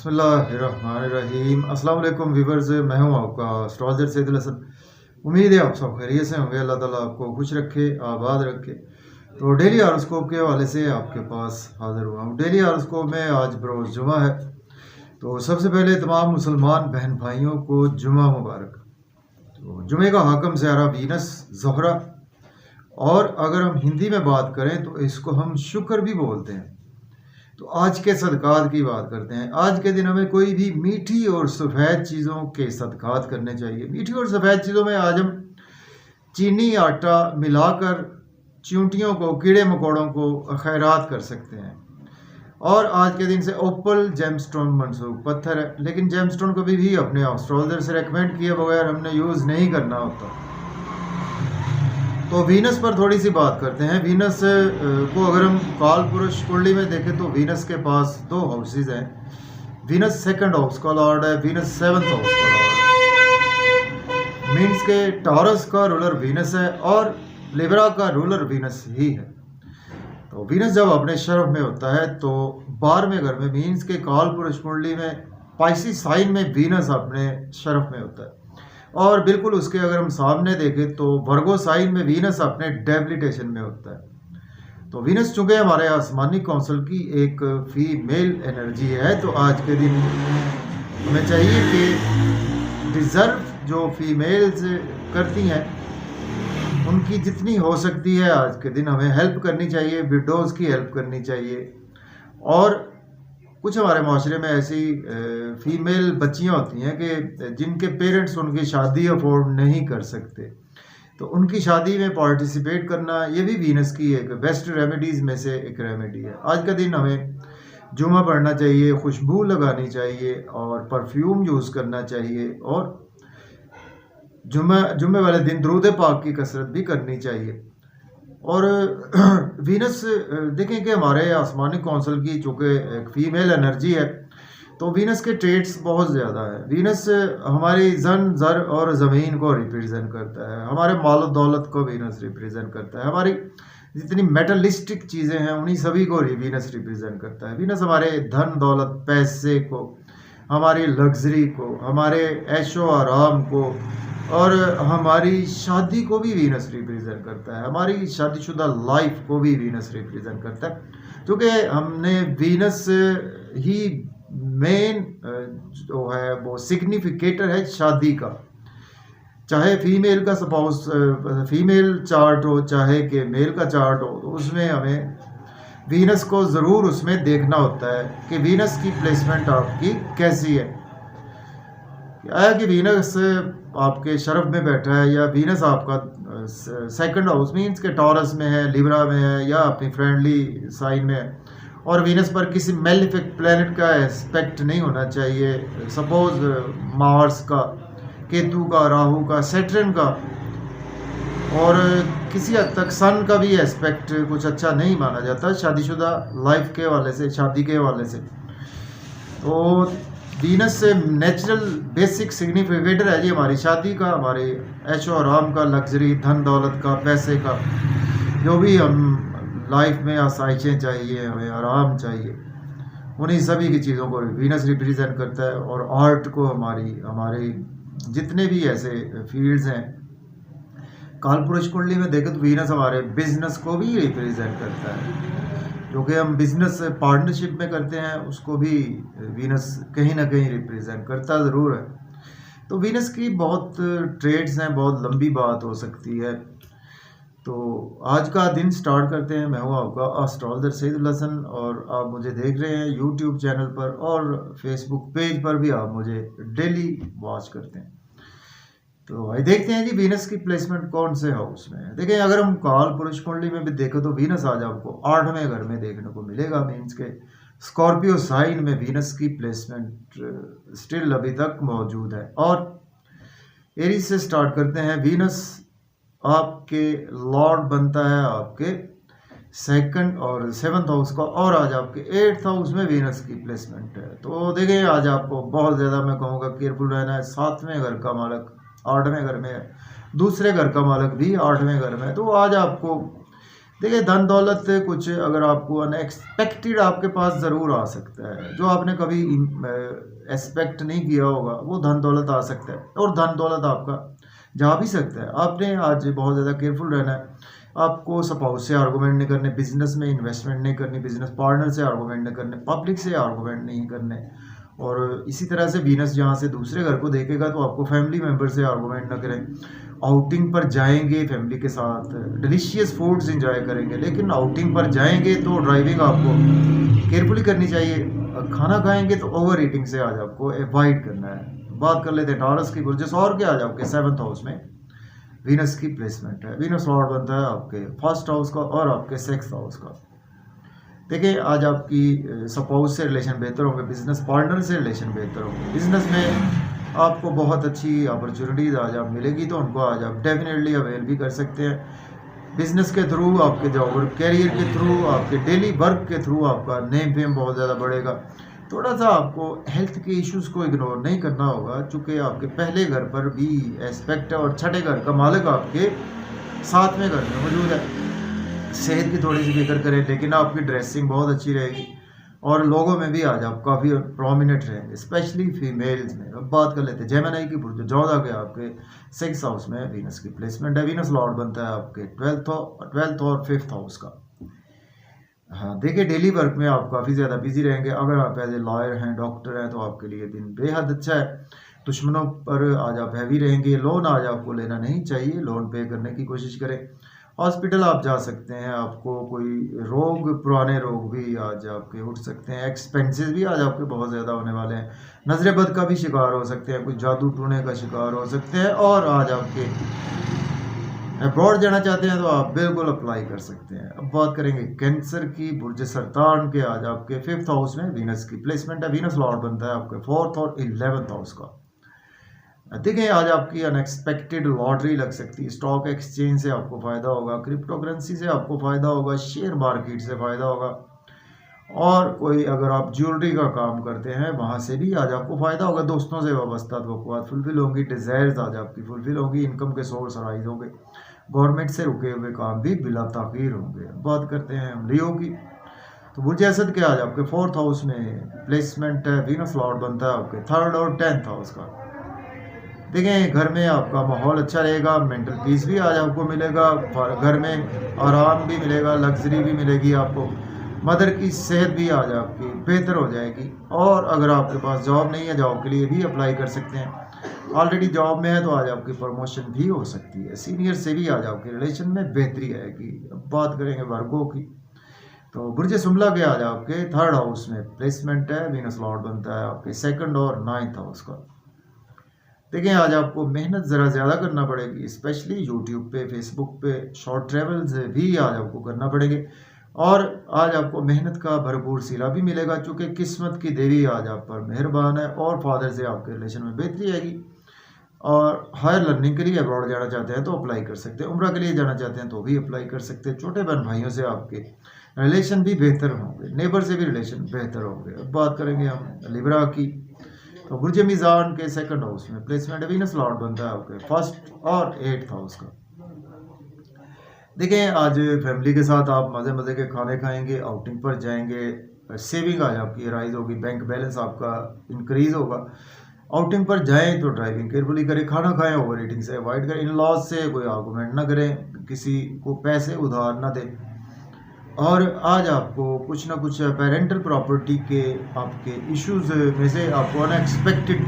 बिस्मिल्लाहिर्रहमानिर्रहीम। अस्सलाम वालेकुम व्यूवर्स, मैं हूं आपका एस्ट्रोलॉजर सैयदुल हसन। उम्मीद है आप सब खैरियत से होंगे। अल्लाह ताला आपको खुश रखे, आबाद रखे। तो डेली हॉरोस्कोप के हवाले से आपके पास हाजिर हुआ हूं। डेली हॉरोस्कोप में आज बरोज़ जुमा है, तो सबसे पहले तमाम मुसलमान बहन भाइयों को जुमा मुबारक। तो जुमे का हाकम सियारा वीनस ज़ोहरा, और अगर हम हिंदी में बात करें तो इसको हम शुक्र भी बोलते हैं। तो आज के सदक़ात की बात करते हैं। आज के दिन हमें कोई भी मीठी और सफ़ेद चीज़ों के सदक़ात करने चाहिए। मीठी और सफ़ेद चीज़ों में आज हम चीनी आटा मिलाकर चींटियों को, कीड़े मकोड़ों को खैरात कर सकते हैं। और आज के दिन से ओपल जेमस्टोन मनसूब पत्थर है, लेकिन जेमस्टोन कभी भी अपने एस्ट्रोलॉजर से रेकमेंड किए बगैर हमने यूज़ नहीं करना होता। तो वीनस पर थोड़ी सी बात करते हैं। वीनस को अगर हम काल पुरुष कुंडली में देखें तो वीनस के पास दो हाउसेज हैं। वीनस सेकंड हाउस का लॉर्ड है, वीनस सेवंथ हाउस का लॉर्ड है। मीन्स के टॉरस का रूलर वीनस है और लिब्रा का रूलर वीनस ही है। तो वीनस जब अपने शरफ में होता है तो 12वें घर में, मीन्स के काल पुरुष कुंडली में पाइसिस साइन में वीनस अपने शरफ में होता है। और बिल्कुल उसके अगर हम सामने देखें तो वर्गो साइन में वीनस अपने डेबिलिटेशन में होता है। तो वीनस चूंकि हमारे आसमानी काउंसिल की एक फीमेल एनर्जी है, तो आज के दिन हमें चाहिए कि डिज़र्व जो फीमेल्स करती हैं उनकी जितनी हो सकती है आज के दिन हमें हेल्प करनी चाहिए, विडोज़ की हेल्प करनी चाहिए। और कुछ हमारे माशरे में ऐसी फीमेल बच्चियां होती हैं कि जिनके पेरेंट्स उनकी शादी अफोर्ड नहीं कर सकते, तो उनकी शादी में पार्टिसिपेट करना ये भी वीनस की एक बेस्ट रेमेडीज़ में से एक रेमेडी है। आज का दिन हमें जुमा पढ़ना चाहिए, खुशबू लगानी चाहिए और परफ्यूम यूज़ करना चाहिए, और जुम्मे वाले दिन दुरूद पाक की कसरत भी करनी चाहिए। और वीनस देखें कि हमारे आसमानी काउंसिल की चूँकि एक फीमेल एनर्जी है, तो वीनस के ट्रेड्स बहुत ज़्यादा है। वीनस हमारी जन ज़र और ज़मीन को रिप्रेजेंट करता है, हमारे माल दौलत को वीनस रिप्रेजेंट करता है, हमारी जितनी मेटलिस्टिक चीज़ें हैं उन्हीं सभी को वीनस रिप्रेजेंट करता है। वीनस हमारे धन दौलत, पैसे को, हमारी लग्जरी को, हमारे ऐशो आराम को और हमारी शादी को भी वीनस रिप्रेजेंट करता है, हमारी शादीशुदा लाइफ को भी वीनस रिप्रेजेंट करता है। क्योंकि हमने वीनस ही मेन जो है वो सिग्निफिकेटर है शादी का। चाहे फीमेल का सपोज फीमेल चार्ट हो, चाहे कि मेल का चार्ट हो, तो उसमें हमें वीनस को ज़रूर उसमें देखना होता है कि वीनस की प्लेसमेंट आपकी कैसी है। क्या है कि वीनस आपके शरफ में बैठा है, या वीनस आपका सेकंड हाउस मीन्स के टॉरस में है, लिब्रा में है, या अपनी फ्रेंडली साइन में है, और वीनस पर किसी मेलिफिक प्लेनेट का एस्पेक्ट नहीं होना चाहिए। सपोज मार्स का, केतु का, राहु का, सैटर्न का, और किसी हद तक सन का भी एस्पेक्ट कुछ अच्छा नहीं माना जाता शादीशुदा लाइफ के हवाले से, शादी के हवाले से। तो वीनस से नेचुरल बेसिक सिग्निफिकेटर है जी हमारी शादी का, हमारे ऐशो आराम का, लग्जरी, धन दौलत का, पैसे का, जो भी हम लाइफ में आसाइशें चाहिए, हमें आराम चाहिए, उन्हीं सभी की चीज़ों को वीनस रिप्रेजेंट करता है। और आर्ट को, हमारे जितने भी ऐसे फील्ड्स हैं कालपुरुष कुंडली में देखें तो वीनस हमारे बिजनेस को भी रिप्रेजेंट करता है। क्योंकि हम बिजनेस पार्टनरशिप में करते हैं, उसको भी वीनस कहीं ना कहीं रिप्रेजेंट करता ज़रूर है। तो वीनस की बहुत ट्रेड्स हैं, बहुत लंबी बात हो सकती है। तो आज का दिन स्टार्ट करते हैं। मैं हूँ आपका एस्ट्रोलॉजर सैयदुल हसन, और आप मुझे देख रहे हैं यूट्यूब चैनल पर, और फेसबुक पेज पर भी आप मुझे डेली वॉच करते हैं। तो भाई देखते हैं जी वीनस की प्लेसमेंट कौन से हाउस में है। देखिए, अगर हम काल पुरुष कुंडली में भी देखें तो वीनस आज आपको 8वें घर में देखने को मिलेगा। मीन्स के स्कॉर्पियो साइन में वीनस की प्लेसमेंट स्टिल अभी तक मौजूद है। और एरीज से स्टार्ट करते हैं। वीनस आपके लॉर्ड बनता है आपके सेकंड और सेवंथ हाउस का, और आज आपके 8th हाउस में वीनस की प्लेसमेंट है। तो देखिए, आज आपको बहुत ज़्यादा मैं कहूँगा केयरफुल रहना है। 7वें घर का मालक 8वें घर में है, दूसरे घर का मालक भी 8वें घर में है। तो आज आपको देखिए धन दौलत कुछ अगर आपको अनएक्सपेक्टेड आपके पास ज़रूर आ सकता है, जो आपने कभी एक्सपेक्ट नहीं किया होगा, वो धन दौलत आ सकता है और धन दौलत आपका जा भी सकता है। आपने आज बहुत ज़्यादा केयरफुल रहना है। आपको स्पाउस से आर्गूमेंट नहीं करने, बिजनेस में इन्वेस्टमेंट नहीं करनी, बिजनेस पार्टनर से आर्गूमेंट नहीं करने, पब्लिक से आर्गूमेंट नहीं करने। और इसी तरह से वीनस जहाँ से दूसरे घर को देखेगा तो आपको फैमिली मेम्बर से आर्गूमेंट ना करें। आउटिंग पर जाएंगे फैमिली के साथ, डिलीशियस फूड्स इंजॉय करेंगे, लेकिन आउटिंग पर जाएंगे तो ड्राइविंग आपको केयरफुली करनी चाहिए। खाना खाएंगे तो ओवर ईटिंग से आज आपको अवॉइड करना है। बात कर लेते हैं टॉरस की बुर्जस और क्या आज आपके 7th हाउस में वीनस की प्लेसमेंट है। वीनस लॉर्ड बनता है आपके 1st हाउस का और आपके 6th हाउस का। देखिए आज आपकी स्पाउस से रिलेशन बेहतर होंगे, बिजनेस पार्टनर से रिलेशन बेहतर होंगे। बिजनेस में आपको बहुत अच्छी अपॉर्चुनिटीज़ आज आप मिलेगी तो उनको आज आप डेफिनेटली अवेल भी कर सकते हैं। बिजनेस के थ्रू, आपके जॉब और कैरियर के थ्रू, आपके डेली वर्क के थ्रू आपका नेम फेम बहुत ज़्यादा बढ़ेगा। थोड़ा सा आपको हेल्थ के इश्यूज़ को इग्नोर नहीं करना होगा, चूँकि आपके पहले घर पर भी एस्पेक्ट है और छठे घर का मालिक आपके 7वें घर में मौजूद है। सेहत की थोड़ी सी फिक्र करें, लेकिन आपकी ड्रेसिंग बहुत अच्छी रहेगी और लोगों में भी आज आप काफ़ी प्रोमिनेंट रहेंगे, स्पेशली फीमेल्स में। अब बात कर लेते हैं जेमिनी की बुर्ज 14 के आपके 6th हाउस में वीनस की प्लेसमेंट है। वीनस लॉर्ड बनता है आपके 12th और 5th हाउस का। हाँ देखिए डेली वर्क में आप काफ़ी ज़्यादा बिजी रहेंगे। अगर आप एज ए लॉयर हैं, डॉक्टर हैं, तो आपके लिए दिन बेहद अच्छा है। दुश्मनों पर आज आप हैवी रहेंगे। लोन आज आपको लेना नहीं चाहिए, लोन पे करने की कोशिश करें। हॉस्पिटल आप जा सकते हैं, आपको कोई रोग, पुराने रोग भी आज आपके उठ सकते हैं। एक्सपेंसेस भी आज आपके बहुत ज़्यादा होने वाले हैं। नजर बद का भी शिकार हो सकते हैं, कुछ जादू टूने का शिकार हो सकते हैं। और आज आपके अब्रॉड जाना चाहते हैं तो आप बिल्कुल अप्लाई कर सकते हैं। अब बात करेंगे कैंसर की बुर्ज सरतान के। आज आपके 5th हाउस में वीनस की प्लेसमेंट है। वीनस लॉर्ड बनता है आपके 4th और 11th हाउस का। देखिए आज आपकी अनएक्सपेक्टेड लॉटरी लग सकती है। स्टॉक एक्सचेंज से आपको फ़ायदा होगा, क्रिप्टो करेंसी से आपको फ़ायदा होगा, शेयर मार्केट से फ़ायदा होगा। और कोई अगर आप ज्वेलरी का काम करते हैं वहाँ से भी आज आपको फ़ायदा होगा। दोस्तों से वाबस्ता तवक्कुआत फुलफिल होंगी, डिज़ायर्स आज आपकी फुलफिल होंगी, इनकम के सोर्स राइज होंगे, गवर्नमेंट से रुके हुए काम भी बिला ताख़ीर होंगे। बात करते हैं हम लियो की। तो बुर्ज असद के आज आपके 4th हाउस में प्लेसमेंट है। वीनस लॉर्ड बनता है आपके 3rd और 10th हाउस का। देखें घर में आपका माहौल अच्छा रहेगा, मेंटल पीस भी आज आपको मिलेगा, घर में आराम भी मिलेगा, लग्जरी भी मिलेगी आपको। मदर की सेहत भी आज आपकी बेहतर हो जाएगी। और अगर आपके पास जॉब नहीं है, जॉब के लिए भी अप्लाई कर सकते हैं। ऑलरेडी जॉब में है तो आज आपकी प्रमोशन भी हो सकती है। सीनियर से भी आज आपके रिलेशन में बेहतरी आएगी। अब बात करेंगे वर्गों की। तो बुर्ज सुमला के आज आपके 3rd हाउस में प्लेसमेंट है। वीनस लॉर्ड बनता है आपके 2nd और 9th हाउस का। देखिए आज आपको मेहनत ज़रा ज़्यादा करना पड़ेगी, स्पेशली यूट्यूब पे, फेसबुक पे शॉर्ट ट्रेवल्स भी आज आपको करना पड़ेंगे। और आज आपको मेहनत का भरपूर सिला भी मिलेगा, चूँकि किस्मत की देवी आज आप पर मेहरबान है। और फादर से आपके रिलेशन में बेहतरी आएगी। और हायर लर्निंग के लिए अब्रॉड जाना चाहते हैं तो अप्लाई कर सकते हैं, उम्रा के लिए जाना चाहते हैं तो भी अप्लाई कर सकते हैं। छोटे बहन भाइयों से आपके रिलेशन भी बेहतर होंगे, नेबर से भी रिलेशन बेहतर होंगे। अब बात करेंगे हम लिब्रा की। तो बुर्ज मीज़ान के 2nd हाउस में प्लेसमेंट है। वीनस लॉर्ड बनता है आपके 1st और 8th हाउस का। देखिए आज फैमिली के साथ आप मज़े मज़े के खाने खाएंगे, आउटिंग पर जाएंगे, सेविंग आज आपकी राइज होगी, बैंक बैलेंस आपका इंक्रीज होगा। आउटिंग पर जाएं तो ड्राइविंग केयरफुली करें, खाना खाएं ओवर ईटिंग से अवॉइड करें, इन लॉज से कोई आर्गूमेंट ना करें, किसी को पैसे उधार ना दें। और आज आपको कुछ ना कुछ पेरेंटल प्रॉपर्टी के आपके इश्यूज में से आपको अनएक्सपेक्टेड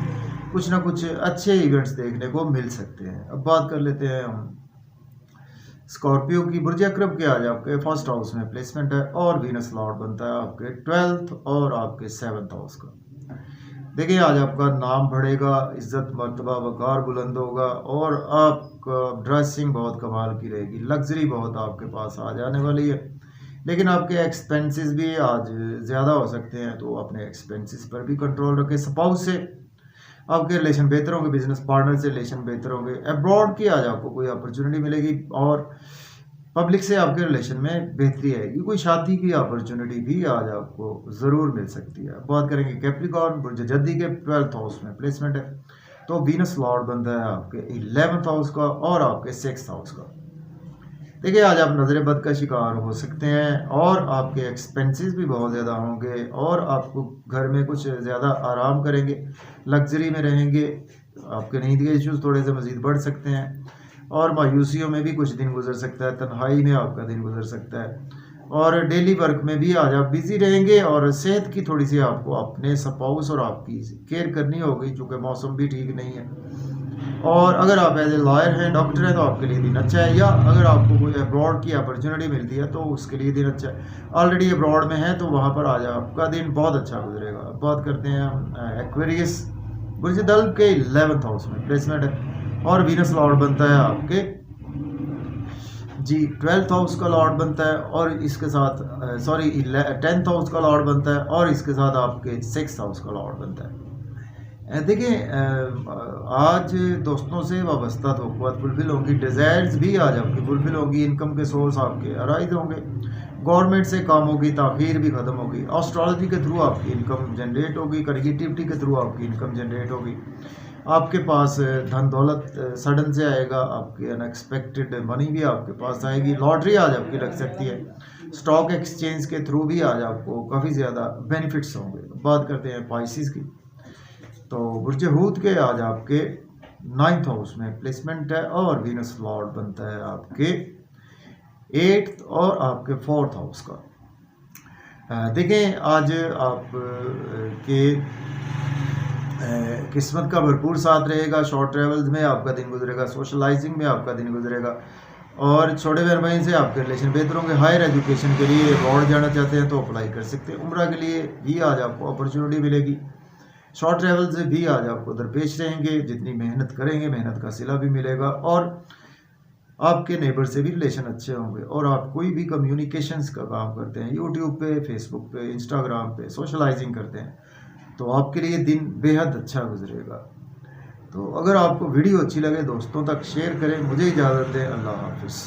कुछ ना कुछ अच्छे इवेंट्स देखने को मिल सकते हैं। अब बात कर लेते हैं हम स्कॉर्पियो की। बुर्ज अकरब के आज आपके 1st हाउस में प्लेसमेंट है और वीनस लॉर्ड बनता है आपके 12th और आपके 7th हाउस का। देखिए आज आपका नाम बढ़ेगा, इज्जत मर्तबा वक़ार बुलंद होगा और आपका ड्रेसिंग बहुत कमाल की रहेगी, लग्जरी बहुत आपके पास आ जाने वाली है। लेकिन आपके एक्सपेंसेस भी आज ज़्यादा हो सकते हैं, तो अपने एक्सपेंसेस पर भी कंट्रोल रखें। स्पाउस से आपके रिलेशन बेहतर होंगे, बिजनेस पार्टनर से रिलेशन बेहतर होंगे। अब्रॉड की आज आपको कोई अपॉर्चुनिटी मिलेगी और पब्लिक से आपके रिलेशन में बेहतरी आएगी। कोई शादी की अपॉर्चुनिटी भी आज आपको ज़रूर मिल सकती है। बात करेंगे कैप्रिकॉर्न, बुर्ज जद्दी के 12th हाउस में प्लेसमेंट है। तो वीनस लॉर्ड बनता है आपके 11th हाउस का और आपके 6th हाउस का। देखिए आज आप नज़र बद का शिकार हो सकते हैं और आपके एक्सपेंसेस भी बहुत ज़्यादा होंगे और आपको घर में कुछ ज़्यादा आराम करेंगे, लग्जरी में रहेंगे, आपके नींद के इश्यूज थोड़े से मज़ीद बढ़ सकते हैं और मायूसियों में भी कुछ दिन गुजर सकता है, तन्हाई में आपका दिन गुजर सकता है और डेली वर्क में भी आज आप बिज़ी रहेंगे और सेहत की थोड़ी सी आपको अपने स्पाउस और आपकी केयर करनी होगी चूँकि मौसम भी ठीक नहीं है। और अगर आप एज ए लॉयर हैं, डॉक्टर हैं, तो आपके लिए दिन अच्छा है, या अगर आपको कोई अब्रॉड की अपॉर्चुनिटी मिलती है तो उसके लिए दिन अच्छा है। ऑलरेडी अब्रॉड में है तो वहाँ पर आज आपका दिन बहुत अच्छा गुजरेगा। अब बात करते हैं हम एक्वेरियस बुर्ज दल्ब के 11th हाउस में प्लेसमेंट है और वीनस लॉर्ड बनता है आपके 12th हाउस का लॉर्ड बनता है और इसके साथ 10th हाउस का लॉर्ड बनता है और इसके साथ आपके 6th हाउस का लॉर्ड बनता है। देखिए आज दोस्तों से वाबस्ता तवक्कुआत फुलफिल होंगी, डिज़ायर्स भी आज आपकी फुलफिल होंगी, इनकम के सोर्स आपके अराइज होंगे, गवर्नमेंट से कामों की ताख़ीर भी ख़त्म होगी, एस्ट्रोलॉजी के थ्रू आपकी इनकम जनरेट होगी, क्रिएटिविटी के थ्रू आपकी इनकम जनरेट होगी, आपके पास धन दौलत सडन से आएगा, आपके अनएक्सपेक्टेड मनी भी आपके पास आएगी, लॉटरी आज आपकी लग सकती है, स्टॉक एक्सचेंज के थ्रू भी आज आपको काफ़ी ज़्यादा बेनिफिट्स होंगे। बात करते हैं पाइसिस की, तो बुर्ज हूत के आज आपके 9th हाउस में प्लेसमेंट है और वीनस लॉर्ड बनता है आपके 8th और आपके 4th हाउस का। देखें आज आप के किस्मत का भरपूर साथ रहेगा, शॉर्ट ट्रेवल्स में आपका दिन गुजरेगा, सोशलाइजिंग में आपका दिन गुजरेगा और छोटे बहन भाई से आपके रिलेशन बेहतर होंगे। हायर एजुकेशन के लिए अब्रॉड जाना चाहते हैं तो अप्लाई कर सकते हैं, उम्रा के लिए भी आज आपको अपॉर्चुनिटी मिलेगी, शॉर्ट ट्रैवल से भी आज आपको दरपेश रहेंगे, जितनी मेहनत करेंगे मेहनत का सिला भी मिलेगा और आपके नेबर से भी रिलेशन अच्छे होंगे और आप कोई भी कम्युनिकेशंस का काम करते हैं, यूट्यूब पे, फेसबुक पे, इंस्टाग्राम पे सोशलाइजिंग करते हैं तो आपके लिए दिन बेहद अच्छा गुजरेगा। तो अगर आपको वीडियो अच्छी लगे दोस्तों तक शेयर करें। मुझे इजाज़त दें, अल्लाह हाफिज़।